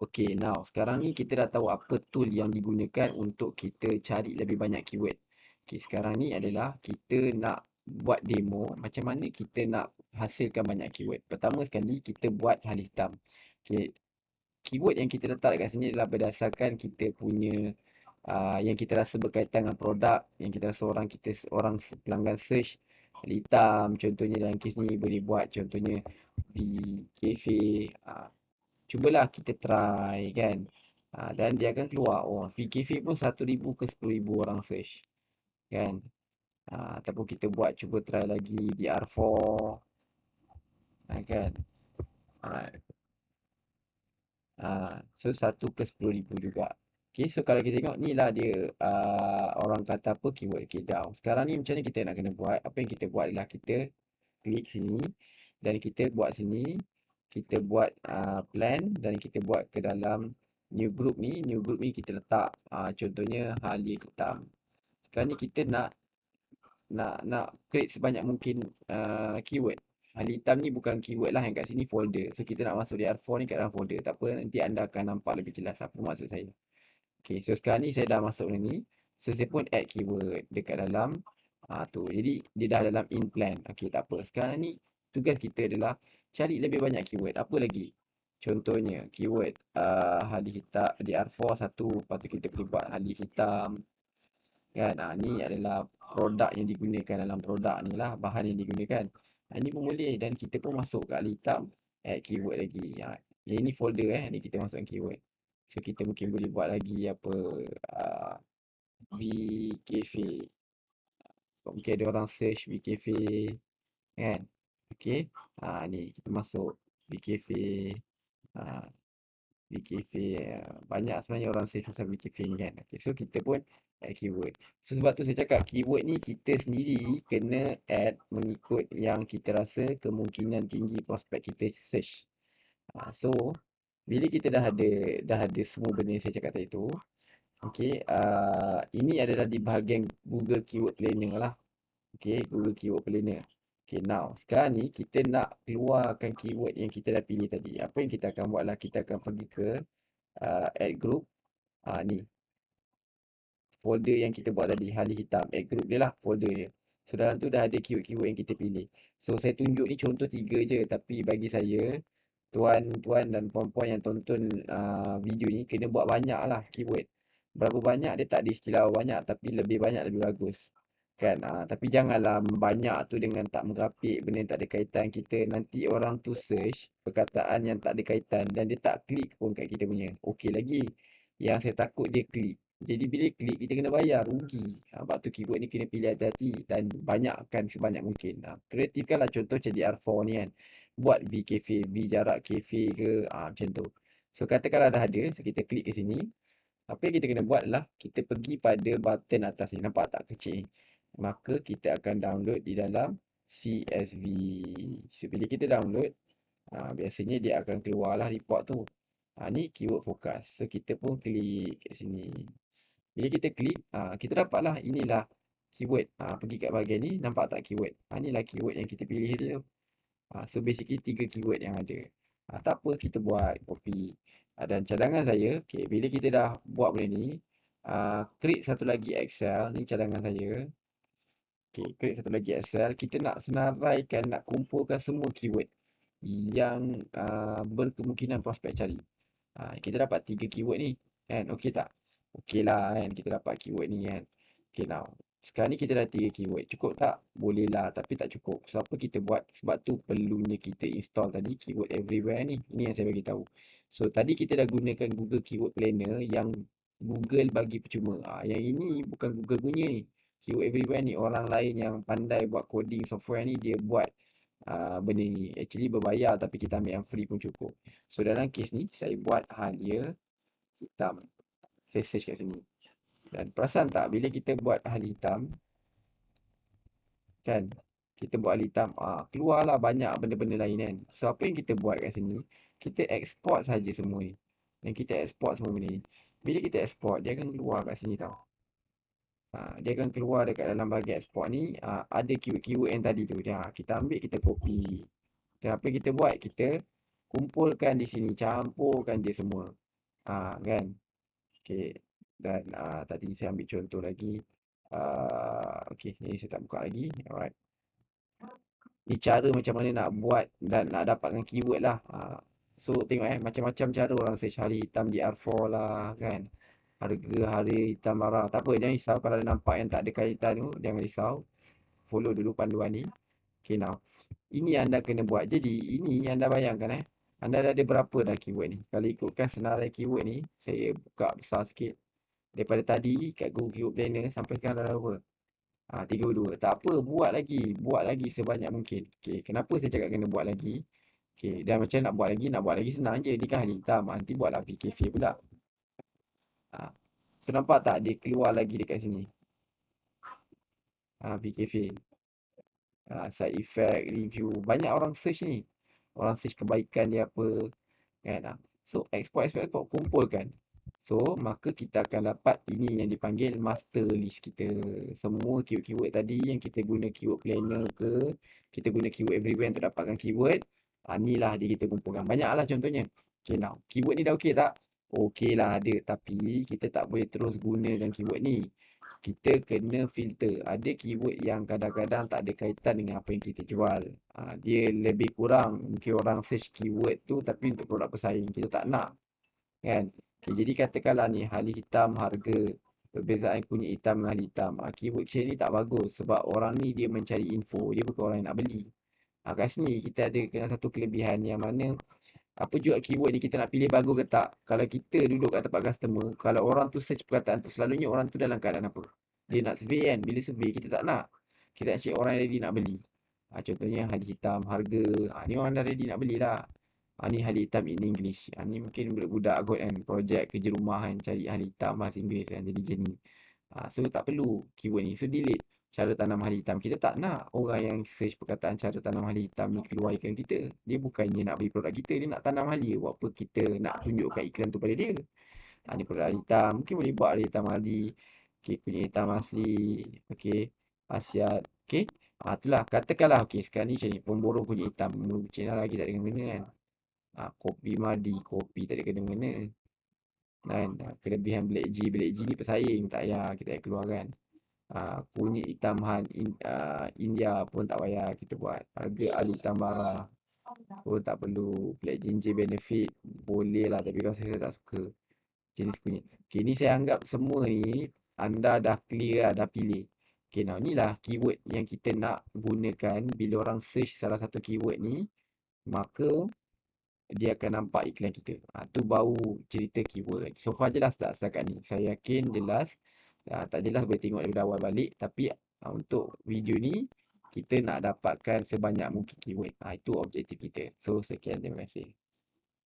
Okay, now sekarang ni kita dah tahu apa tool yang digunakan untuk kita cari lebih banyak keyword. Okay, sekarang ni adalah kita nak buat demo macam mana kita nak hasilkan banyak keyword. Pertama sekali kita buat hal hitam. Okay, keyword yang kita letak kat sini adalah berdasarkan kita punya yang kita rasa berkaitan dengan produk, yang kita rasa orang pelanggan search hal hitam. Contohnya dalam kes ni boleh buat contohnya di cafe. Cubalah kita try kan. Dan dia akan keluar. Oh, VKV pun 1,000 ke 10,000 orang search kan. Ataupun kita buat cuba try lagi di R4 kan. Alright. So 1 ke 10,000 juga. Okay, so kalau kita tengok ni lah dia orang kata apa keyword. Okay, down. Sekarang ni macam mana kita nak kena buat? Apa yang kita buat adalah kita klik sini dan kita buat sini. Kita buat plan dan kita buat ke dalam new group ni. New group ni kita letak contohnya Halia Hitam. Sekarang ni kita nak create sebanyak mungkin keyword. Halia Hitam ni bukan keyword lah, yang kat sini folder. So kita nak masuk di R4 ni kat dalam folder. Tak apa, nanti anda akan nampak lebih jelas apa maksud saya. Okay, so sekarang ni saya dah masuk ni. So saya pun add keyword dekat dalam tu. Jadi dia dah dalam in plan. Okay, tak apa. Sekarang ni tugas kita adalah cari lebih banyak keyword. Apa lagi? Contohnya keyword halia hitam di R4 satu. Lepas tu kita boleh buat halia hitam kan. Ni adalah produk yang digunakan dalam produk ni lah, bahan yang digunakan. Ni pun boleh dan kita pun masuk kat halia hitam, add keyword lagi. Yang ini folder ni kita masukkan keyword. So kita mungkin boleh buat lagi apa V Cafe. Sebab mungkin ada orang search V Cafe kan. Okay. Ni kita masuk V Cafe. V Cafe. Banyak sebenarnya orang search pasal V Cafe ni kan. Okay. So kita pun add keyword. So sebab tu saya cakap keyword ni kita sendiri kena add mengikut yang kita rasa kemungkinan tinggi prospek kita search. So bila kita dah ada semua benda yang saya cakap tadi tu. Okey, ini adalah di bahagian Google Keyword Planner lah. Okey, Google Keyword Planner. Okey, now sekarang ni kita nak keluarkan keyword yang kita dah pilih tadi. Apa yang kita akan buat lah, kita akan pergi ke add group. Ni folder yang kita buat tadi, halia hitam. Add group dia lah, folder dia. So dalam tu dah ada keyword-keyword yang kita pilih. So saya tunjuk ni contoh 3 je, tapi bagi saya tuan-tuan dan puan-puan yang tonton video ni kena buat banyak lah keyword. Berapa banyak dia tak ada istilah banyak, tapi lebih banyak lebih bagus kan. Tapi janganlah banyak tu dengan tak merapik, benda yang tak ada kaitan. Kita nanti orang tu search perkataan yang tak ada kaitan dan dia tak klik pun kat kita punya. Okey lagi, yang saya takut dia klik. Jadi bila klik kita kena bayar, rugi. Sebab tu keyword ni kena pilih hati-hati dan banyakkan sebanyak mungkin. Kreatifkan lah, contoh macam di R4 ni kan. Buat V cafe, V jarak cafe ke, macam tu. So katakanlah dah ada, so kita klik ke sini. Apa yang kita kena buat adalah kita pergi pada button atas ni. Nampak tak kecil? Maka kita akan download di dalam CSV. So bila kita download, biasanya dia akan keluarlah report tu. Ni keyword focus. So kita pun klik kat sini. Bila kita klik, kita dapatlah inilah keyword. Pergi kat bahagian ni, nampak tak keyword? Inilah keyword yang kita pilih tadi tu. So basically 3 keyword yang ada. Tak apa, kita buat copy. Dan cadangan saya, okay, bila kita dah buat benda ni, create satu lagi Excel. Ni cadangan saya. Okay, create satu lagi Excel. Kita nak senaraikan, nak kumpulkan semua keyword yang berkemungkinan prospek cari. Kita dapat 3 keyword ni kan. Okey tak? Okey lah kan, kita dapat keyword ni kan. Okay, now sekarang ni kita dah 3 keyword. Cukup tak? Boleh lah, tapi tak cukup. So apa kita buat? Sebab tu perlunya kita install tadi keyword everywhere ni. Ini yang saya bagi tahu. So tadi kita dah gunakan Google Keyword Planner yang Google bagi percuma. Yang ini bukan Google punya ni. Keyword everywhere ni orang lain yang pandai buat coding software ni dia buat benda ni. Actually berbayar, tapi kita ambil yang free pun cukup. So dalam kes ni saya buat halia hitam. Saya search kat sini. Dan perasan tak bila kita buat halia hitam kan, kita buat halia hitam, keluarlah banyak benda-benda lain kan. So apa yang kita buat kat sini, kita export saja semua ni. Dan kita export semua benda ni. Bila kita export, dia akan keluar kat sini tau. Dia akan keluar dekat dalam bahagian export ni, ada keyword-keyword yang tadi tu. Kita ambil, kita copy. Dan apa yang kita buat, kita kumpulkan di sini, campurkan dia semua. Kan. Okey. Dan tadi saya ambil contoh lagi. Okey, ni saya tak buka lagi. Alright. Ni cara macam mana nak buat dan nak dapatkan keyword lah. So tengok macam-macam cara orang search hari hitam di R4 lah kan. Harga hari hitam marah. Tak apa, jangan risau kalau ada nampak yang tak ada kaitan tu, jangan risau. Follow dulu panduan ni. Okay now. Ini anda kena buat. Jadi ini anda bayangkan anda dah ada berapa dah keyword ni. Kalau ikutkan senarai keyword ni, saya buka besar sikit. Daripada tadi kat Google Keyword Planner sampai sekarang dah berapa? 32. Tak apa, buat lagi sebanyak mungkin. Okey, kenapa saya cakap kena buat lagi? Okey, dan macam nak buat lagi senang je. Ni kan hari hitam, nanti buatlah PKV pula. Ha. So nampak tak dia keluar lagi dekat sini. PKV. Side effect, review. Banyak orang search ni. Orang search kebaikan dia apa. Kan? So export, kumpulkan. So maka kita akan dapat ini yang dipanggil master list kita. Semua keyword-keyword tadi yang kita guna keyword planner ke, kita guna keyword everywhere untuk dapatkan keyword. Inilah dia kita kumpulkan. Banyaklah contohnya. Okay now, keyword ni dah okey tak? Okey lah ada, tapi kita tak boleh terus gunakan keyword ni. Kita kena filter. Ada keyword yang kadang-kadang tak ada kaitan dengan apa yang kita jual. Dia lebih kurang. Mungkin orang search keyword tu tapi untuk produk pesaing. Kita tak nak. Kan? Okay, jadi katakanlah ni hali hitam harga. Perbezaan kunyit hitam dengan hali hitam. Keyword macam ni tak bagus. Sebab orang ni dia mencari info. Dia bukan orang yang nak beli. Kat sini kita ada kena satu kelebihan yang mana apa juga keyword ni kita nak pilih bagus ke tak. Kalau kita duduk kat tempat customer, kalau orang tu search perkataan tu, selalunya orang tu dalam keadaan apa? Dia nak survey kan. Bila survey kita tak nak. Kita nak cek orang yang ready nak beli. Contohnya hali hitam harga. Ni orang dah ready nak beli lah. Ni hali hitam in English. Ni mungkin budak-budak kot kan. Projek kerja rumah kan. Cari hali hitam bahasa Inggeris kan. Jadi jenis. So tak perlu keyword ni. So delete cara tanam hali hitam. Kita tak nak orang yang search perkataan cara tanam hali hitam ni keluar iklan kita. Dia bukannya nak beli produk kita. Dia nak tanam hali. Buat apa kita nak tunjukkan iklan tu pada dia. Ni produk hali hitam. Mungkin boleh buat hali hitam hali. Okay, kunyit hitam asli. Okay, khasiat. Okay. Itulah. Katakanlah okay, sekarang ni macam ni. Pemborong kunyit hitam. Channel lagi tak ada kena-mena kan. Kopi madi. Kopi tak ada kena-mena. Kan. Kelebihan Black G ni pesaing. Tak payah kita keluarkan. Kunyit hitam India pun tak payah kita buat. Harga hali hitam bara pun tak perlu. Black ginger benefit boleh lah, tapi kalau saya tak suka jenis kunyit. Okay, ni saya anggap semua ni anda dah clear lah, dah pilih. Okay, now ni lah keyword yang kita nak gunakan bila orang search salah satu keyword ni, maka dia akan nampak iklan kita. Tu baru cerita keyword. So far jelas tak setakat ni? Saya yakin jelas. Tak jelas boleh tengok daripada awal balik. Tapi untuk video ni, kita nak dapatkan sebanyak mungkin keyword. Itu objektif kita. So sekian, terima kasih.